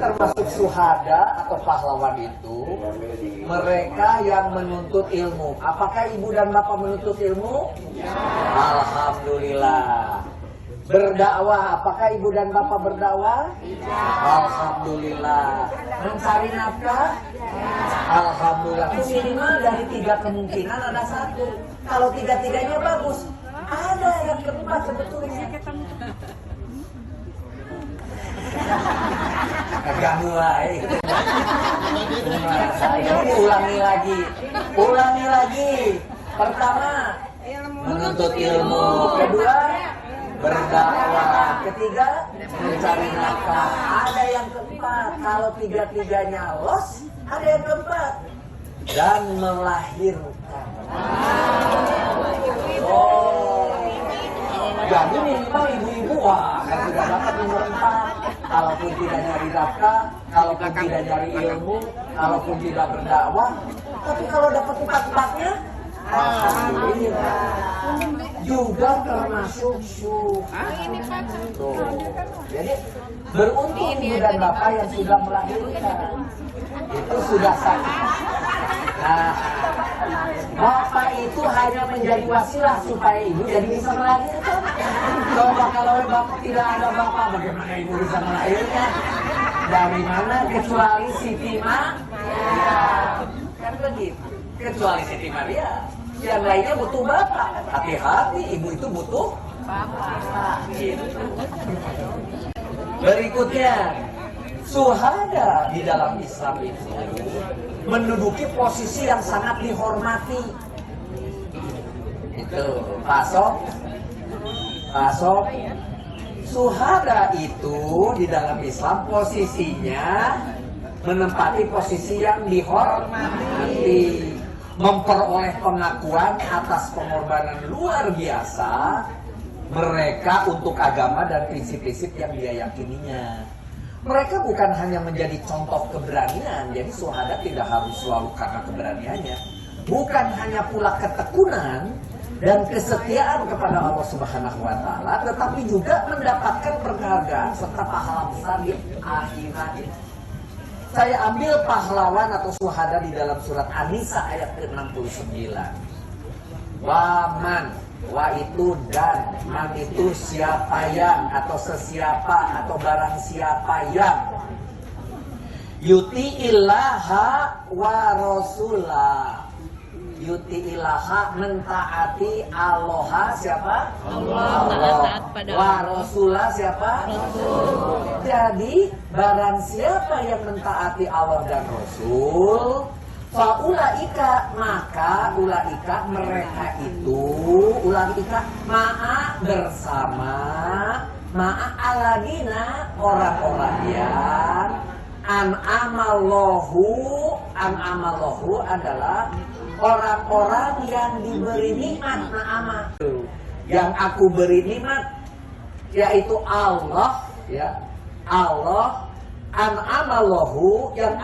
termasuk syuhada atau pahlawan itu mereka yang menuntut ilmu. Apakah ibu dan bapak menuntut ilmu? Ya. Alhamdulillah. Berdakwah, apakah ibu dan bapak berdakwah? Ya. Alhamdulillah. Mencari nafkah? Ya. Alhamdulillah. Minimal dari 3 kemungkinan ada 1. Kalau 3-3-nya bagus, ada yang keempat sebetulnya. Ganggu aja. Ulangi lagi. Pertama, menuntut ilmu. Kedua, berdakwah. Ketiga, mencari nafkah. Ada yang keempat. Kalau 3-3-nya los, ada yang keempat. Dan melahirkan. Jadi minimal ibu-ibu, wah, kan sudah dapat nomor 4. Kalaupun tidak nyari nafkah, kalaupun tidak nyari ilmu, kalaupun tidak berdakwah, tapi kalau dapat 4-4-nya, alhamdulillah. Juga termasuk syuhada. Jadi beruntung ibu dan bapak yang sudah melahirkan. Itu sudah sah. Nah, bapak itu hanya menjadi wasilah supaya ibu jadi bisa melahirkan. Coba kalau bapak tidak ada bapak, bagaimana ibu bisa melahirkan? Dari mana kecuali Siti Maria? Kan begitu. Kecuali Siti Maria. Yang lainnya butuh bapak. Hati-hati, ibu itu butuh bapak. Gitu. Berikutnya, syuhada di dalam Islam itu menduduki posisi yang sangat dihormati. Itu pasok. Syuhada itu di dalam Islam posisinya menempati posisi yang dihormati, memperoleh pengakuan atas pengorbanan luar biasa mereka untuk agama dan prinsip-prinsip yang dia yakininya. Mereka bukan hanya menjadi contoh keberanian, jadi syuhada tidak harus selalu karena keberaniannya. Bukan hanya pula ketekunan dan kesetiaan kepada Allah Subhanahu wa Ta'ala, tetapi juga mendapatkan penghargaan serta pahala besar di akhirat. Saya ambil pahlawan atau syuhada di dalam surat An-Nisa ayat ke-69. Waman, wa itu dan, man itu siapa yang atau sesiapa atau barang siapa yang yuti ilaha wa rasulah. Yuti ilaha mentaati Allah siapa? Allah. Wa rasulah siapa? Rasul. Jadi barang siapa yang mentaati Allah dan Rasul, faulaika maka ulaika mereka itu ulaika ma'a bersama ma'a aladina orang-orang yang an'amallahu adalah orang-orang yang diberi nikmat. Na'ama yang aku beri nikmat yaitu Allah, ya Allah. An'amallahu yang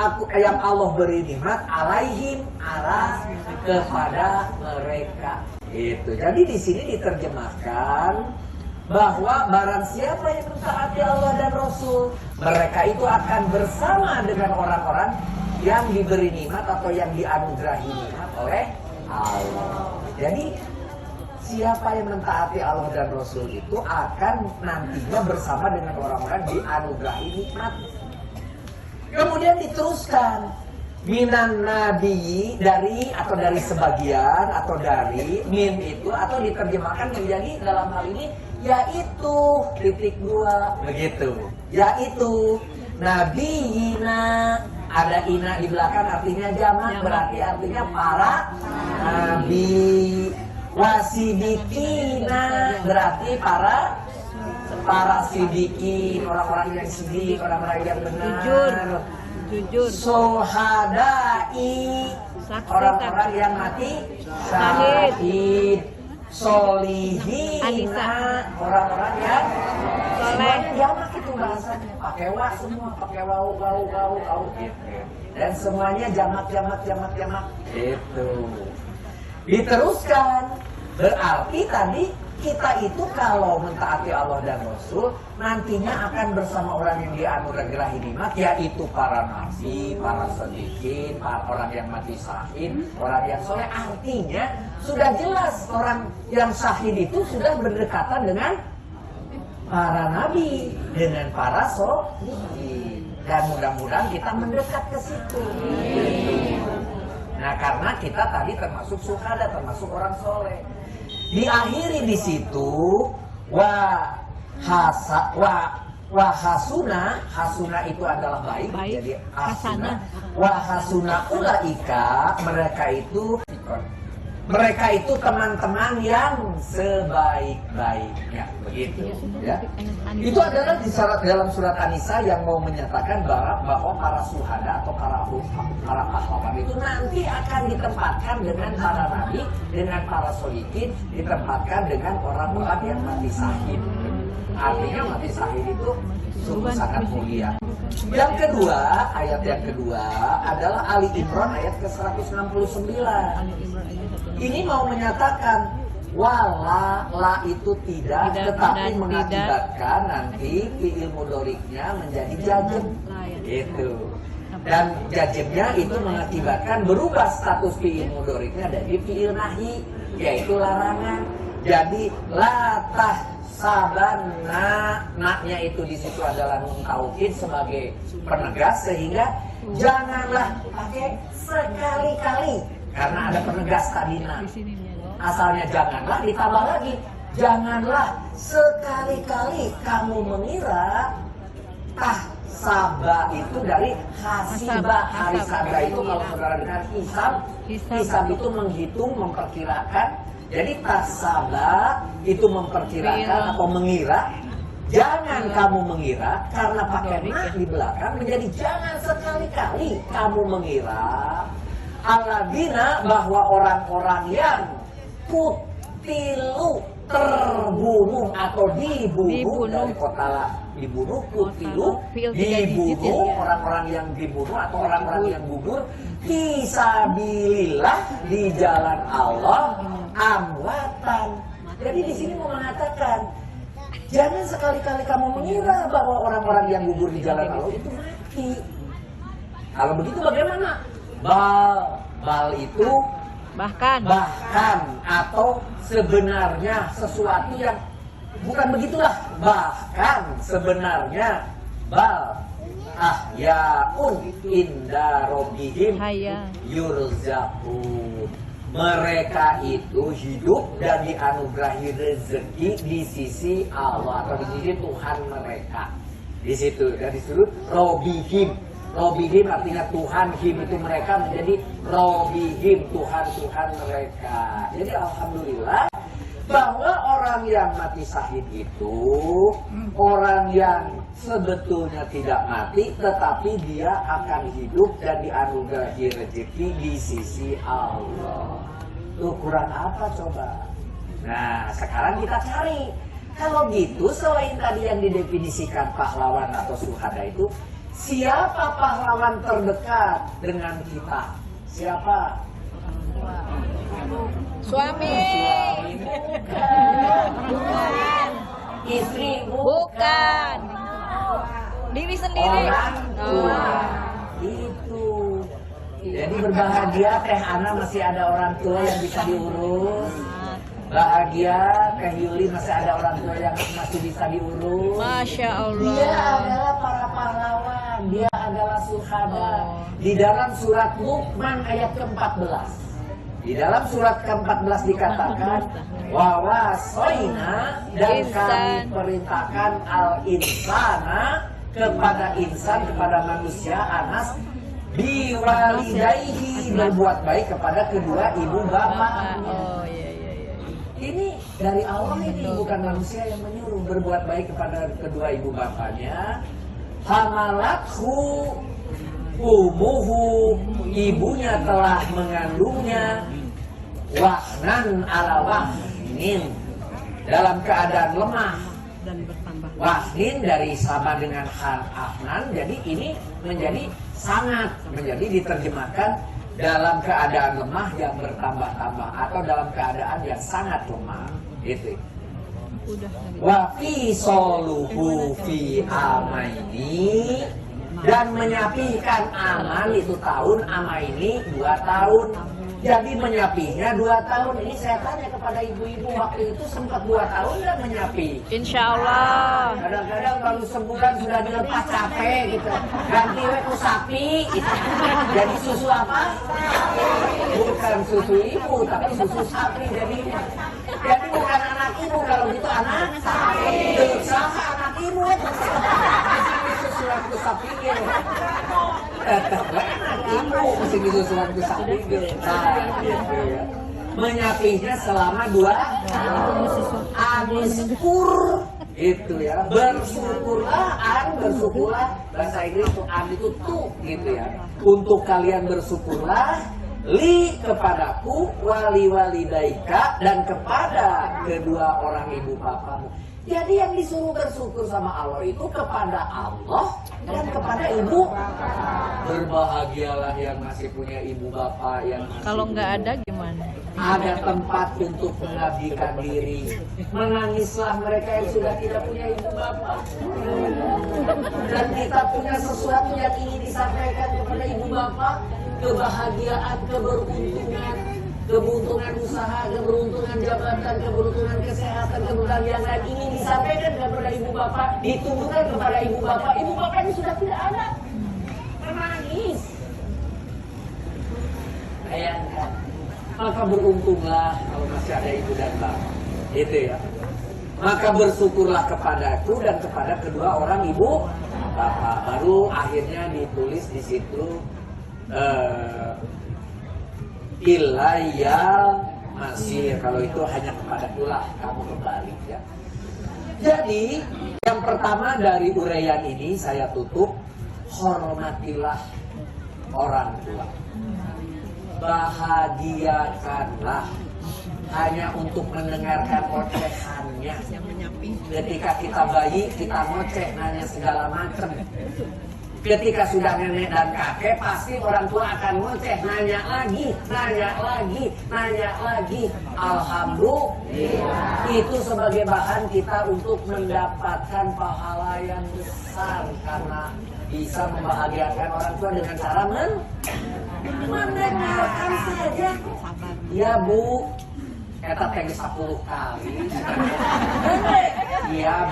Allah beri nikmat alaihim kepada mereka. Itu. Jadi di sini diterjemahkan bahwa barang siapa yang mentaati Allah dan Rasul, mereka itu akan bersama dengan orang-orang yang diberi nikmat atau yang dianugerahi nikmat oleh Allah. Jadi siapa yang mentaati Allah dan Rasul itu akan nantinya bersama dengan orang-orang dianugerahi nikmat. Kemudian diteruskan minan nabi dari sebagian atau dari min itu atau diterjemahkan menjadi dalam hal ini yaitu titik 2 begitu. Yaitu nabiyina, ada ina di belakang artinya jamak, berarti artinya para nabi. Wasidikina berarti para sidikin, orang-orang yang sidik, orang-orang yang benar. Jujur. Sohadai, orang-orang yang mati syahid. Solihina, orang-orang yang soleh. Jamak itu bahasanya, pakai wa semua, pakai wau gitu. Dan semuanya jamak. Itu. Diteruskan, berarti tadi kita itu kalau mentaati Allah dan Rasul nantinya akan bersama orang yang dianugerahi nikmat, yaitu para nabi, para shodiqin, para orang yang mati syahid, orang yang soleh. Artinya sudah jelas orang yang syahid itu sudah berdekatan dengan para nabi, dengan para shodiqin, dan mudah-mudahan kita mendekat ke situ. Nah, karena kita tadi termasuk syuhada, termasuk orang soleh. Diakhiri di situ hasuna itu adalah baik. Jadi hasuna ulaika, mereka itu teman-teman yang sebaik-baiknya, begitu ya. Itu adalah dalam surat An-Nisa yang mau menyatakan bahwa para syuhada atau para pahlawan itu nanti akan ditempatkan dengan para nabi, dengan para sholikin, ditempatkan dengan orang-orang yang mati syahid. Artinya mati syahid itu sungguh sangat mulia. Yang kedua, ayat yang kedua adalah Ali Imran ayat ke-169. Ini mau menyatakan la itu tidak, tetapi mengakibatkan nanti fi'il mudhari'nya menjadi jazm. Gitu. Dan jazmnya itu mengakibatkan berubah status fi'il mudhari'nya dari fi'il nahi, yaitu larangan. Jadi la tahsabanna, naknya itu di situ adalah nun taukid sebagai penegas, sehingga janganlah pakai sekali-kali karena ada penegas tadina. Asalnya janganlah, ditambah lagi janganlah sekali-kali kamu mengira. Tahsaba itu dari hasibah. Harisaba itu kalau saudara dengar hisab itu menghitung, memperkirakan. Jadi tahsaba itu memperkirakan atau mengira. Jangan kamu mengira, karena pakai nah di belakang menjadi jangan sekali-kali kamu mengira alladzina, bahwa orang-orang yang kutilu, terbunuh atau dibunuh. Dari kotala dibunuh, kutilu dibunuh, orang-orang yang dibunuh atau orang-orang yang gugur fisabilillah, di jalan Allah, amwatan. Jadi di sini mau mengatakan jangan sekali-kali kamu mengira bahwa orang-orang yang gugur di jalan Allah itu mati. Kalau begitu bagaimana? Bal itu bahkan atau sebenarnya sesuatu yang bukan begitulah. Bahkan sebenarnya ahyaun inda rabbihim yurzaqun. Mereka itu hidup dan dianugerahi rezeki di sisi Allah atau di sisi Tuhan mereka. Di situ dan disuruh robihim. Robihim artinya Tuhan, him itu mereka, menjadi robihim, Tuhan mereka. Jadi alhamdulillah bahwa orang yang mati syahid itu orang yang sebetulnya tidak mati, tetapi dia akan hidup dan dianugerahi rezeki di sisi Allah. Tuh kurang apa coba? Nah sekarang kita cari. Kalau gitu selain tadi yang didefinisikan pahlawan atau syuhada itu, siapa pahlawan terdekat dengan kita? Siapa? Suami. Bukan. Istri Bukan. Diri sendiri. Orang tua. Itu. Jadi berbahagia Teh Ana masih ada orang tua yang bisa diurus. Bahagia Teh Yuli masih ada orang tua yang masih bisa diurus. Masya Allah. Dia adalah para pahlawan. Dia adalah syuhada. Di dalam surat Luqman ayat ke-14. Di dalam surat ke-14 dikatakan wa wasoina, dan kami perintahkan al-insana, kepada insan, kepada manusia, Anas, biwalidayhi, berbuat baik kepada kedua ibu bapaknya. Ini dari Allah, ini bukan manusia yang menyuruh. Berbuat baik kepada kedua ibu bapaknya. Hamalathu umuhu, ibunya telah mengandungnya, wahnan ala wahnin, dalam keadaan lemah dan bertambah. Wahnin dari sama dengan ahnan, jadi ini menjadi sangat, menjadi diterjemahkan dalam keadaan lemah yang bertambah-tambah atau dalam keadaan yang sangat lemah, gitu. Wa fisoluhu fi amaini, dan menyapikan aman itu tahun, amaini 2 tahun. Jadi menyapinya 2 tahun. Ini saya tanya kepada ibu-ibu, waktu itu sempat 2 tahun nggak menyapi? Insya Allah. Kadang-kadang baru sebulan sudah dilepas capek gitu. Ganti ku sapi. Gitu. Jadi susu apa? Bukan susu ibu, tapi susu sapi. Jadi bukan anak ibu, kalau gitu anak sapi. Usaha anak ibu. Susu waktu sapi gitu. Ibu mesti susu waktu sapi gitu. Gitu ya. Menyapinya selama 2 Aniskur itu ya, bersyukurlah, bahasa Inggris itu itu tuh gitu ya. Untuk kalian bersyukurlah li kepadaku, wali walidaika, dan kepada kedua orang ibu bapamu. Jadi yang disuruh bersyukur sama Allah itu kepada Allah dan kepada ibu. Berbahagialah yang masih punya ibu bapak, yang masih Kalau nggak ada gimana? ada tempat untuk mengabdikan diri. Menangislah mereka yang sudah tidak punya ibu bapak. Dan kita punya sesuatu yang ingin disampaikan kepada ibu bapak. Kebahagiaan, keberuntungan, keberuntungan usaha, keberuntungan jabatan, keberuntungan kesehatan, keberuntungan yang ingin disampaikan kepada ibu bapak, ditujukan kepada ibu bapak. Ibu bapaknya sudah tidak ada. Menangis. Bayangkan. Maka beruntunglah kalau masih ada ibu dan bapak. Itu ya. Maka bersyukurlah kepadaku dan kepada kedua orang ibu bapak. Baru akhirnya ditulis di situ ilayal masih, kalau itu hanya kepada kulah kamu kembali ya. Jadi yang pertama dari uraian ini saya tutup, hormatilah orang tua. Bahagiakanlah hanya untuk mendengarkan ocehannya. Ketika kita bayi, kita ngoceh, nanya segala macam. Ketika sudah nenek dan kakek, pasti orang tua akan ngoceh, nanya lagi, nanya lagi, nanya lagi. Alhamdulillah. Itu sebagai bahan kita untuk mendapatkan pahala yang besar, karena bisa membahagiakan orang tua dengan cara mendengarkan saja. Ya bu, eta teh 10 kali. Iya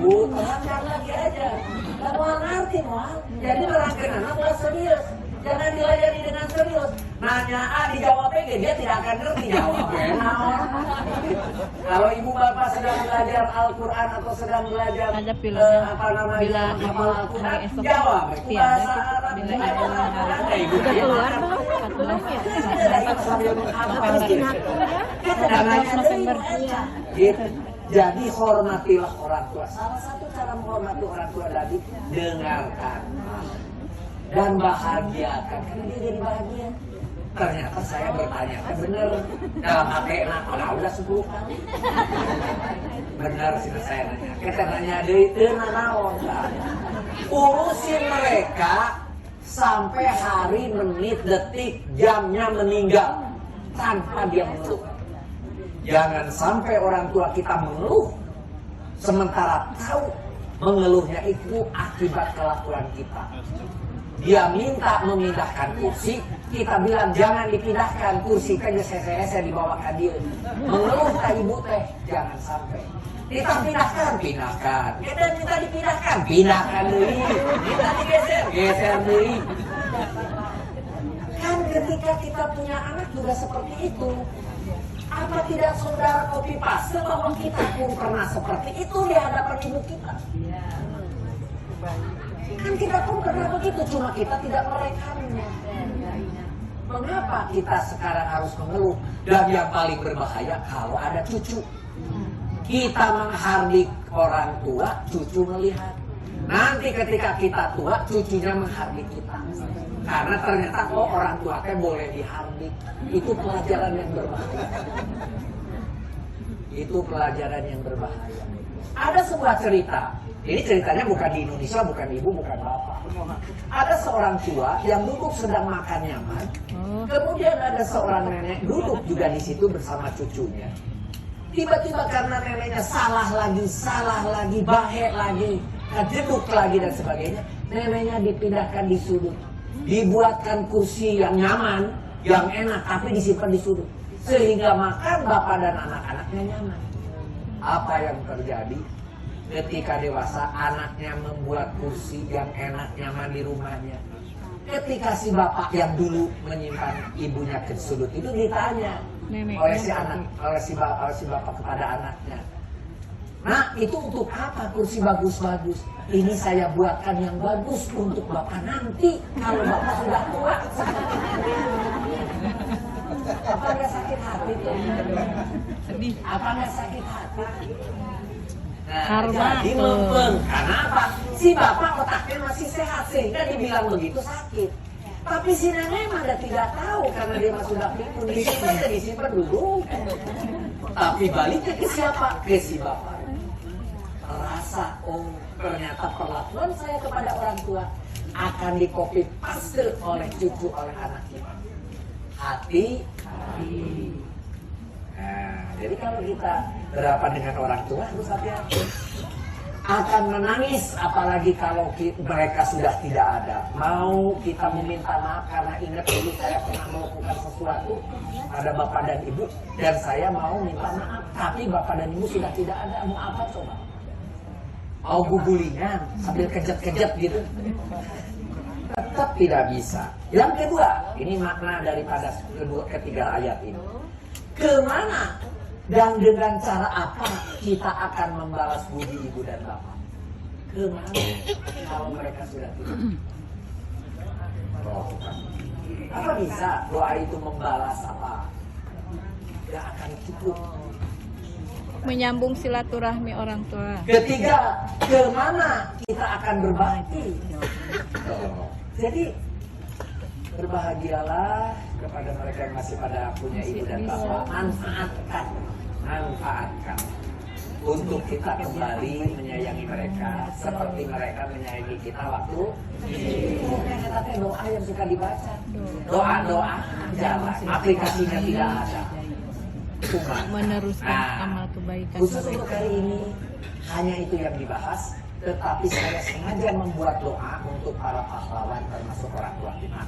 bu, terangkan lagi aja. Gak mau ngerti mal. Jadi merangkan anak udah serius. Jangan dilayani dengan serius. Nanya dijawabnya dia tidak akan ngerti jawabnya. Kalau ibu bapak sedang belajar Al-Quran atau sedang belajar apa namanya hafal Al-Quran, jawab. Bahasa Arab ibu keluar Jadi hormatilah orang tua. Salah satu cara menghormati orang tua tadi, dengarkan dan bahagiakan, karena dia jadi bahagia. Ternyata saya bertanya, benar dalam hati udah 10 kali. Benar sih saya nanya. Kita nanya dari naon. Urusin mereka sampai hari, menit, detik, jamnya meninggal tanpa dia mengeluh. Jangan sampai orang tua kita mengeluh sementara tahu mengeluhnya itu akibat kelakuan kita. Dia minta memindahkan kursi, kita bilang jangan dipindahkan kursi, kan saya dibawa ke dia. Mengeluh tak ibu teh, jangan sampai. Kita pindahkan. Kita minta dipindahkan deui. Kita geser deui. Kan ketika kita punya anak juga seperti itu. Apa tidak saudara copy paste bahwa kita pun pernah seperti itu di hadapan ibu kita? Kan kita pun pernah begitu, cuma kita tidak merekamnya. Mengapa kita sekarang harus mengeluh? Dan yang paling berbahaya kalau ada cucu. Kita menghardik orang tua, cucu melihat. Nanti ketika kita tua, cucunya menghardik kita. Karena ternyata orang tua teh boleh dihardik. Itu pelajaran yang berbahaya. Itu pelajaran yang berbahaya. Ada sebuah cerita. Ini ceritanya bukan di Indonesia, bukan ibu, bukan bapak. Ada seorang tua yang duduk sedang makan nyaman. Kemudian ada seorang nenek duduk juga di situ bersama cucunya. Tiba-tiba karena neneknya salah lagi, bahe lagi, kejeduk lagi dan sebagainya, neneknya dipindahkan di sudut. Dibuatkan kursi yang nyaman, yang enak, tapi disimpan di sudut. Sehingga makan bapak dan anak-anaknya nyaman. Apa yang terjadi? Ketika dewasa, anaknya membuat kursi yang enak, nyaman di rumahnya. Ketika si bapak yang dulu menyimpan ibunya ke sudut itu ditanya oleh si bapak kepada anaknya. Nah, itu untuk apa kursi bagus-bagus? Ini saya buatkan yang bagus untuk bapak nanti kalau bapak sudah tua. Apa nggak sakit hati tuh? Sedih. Apa nggak sakit hati? Nah, Karma jadi tuh. lempeng. Karena apa? Si bapak otaknya masih sehat sehingga dibilang begitu sakit. Tapi si nenek mah tidak tahu karena dia mah sudah pikun. Disimpan dulu. Tapi baliknya ke siapa? Ke si bapak. Rasa, oh ternyata perlakuan saya kepada orang tua akan di-copy paste oleh cucu, oleh anak kita. Hati. Nah, jadi kalau kita berhadapan dengan orang tua harus hati-hati. Akan menangis apalagi kalau mereka sudah tidak ada. Mau kita meminta maaf karena ingat dulu saya pernah melakukan sesuatu pada bapak dan ibu dan saya mau minta maaf, tapi bapak dan ibu sudah tidak ada. Mau apa coba? Mau gugulingan sambil kejat-kejat gitu? Tetap tidak bisa. Yang kedua, ini makna daripada ketiga ayat ini. Kemana dan dengan cara apa kita akan membalas budi ibu dan bapak? Kemana kalau mereka sudah tidak? Apa bisa doa itu membalas apa? Tidak akan cukup. Menyambung silaturahmi orang tua. Ketiga, kemana kita akan berbakti? Jadi berbahagialah kepada mereka yang masih pada punya ibu dan bapak. Manfaatkan untuk kita kembali menyayangi mereka seperti mereka menyayangi kita waktu kita doa yang suka dibaca. Doa jalan, aplikasinya tidak ada. Cuma Meneruskan amal kebaikan. khusus untuk kali ini hanya itu yang dibahas, tetapi saya sengaja membuat doa untuk para pahlawan termasuk orang tua kita.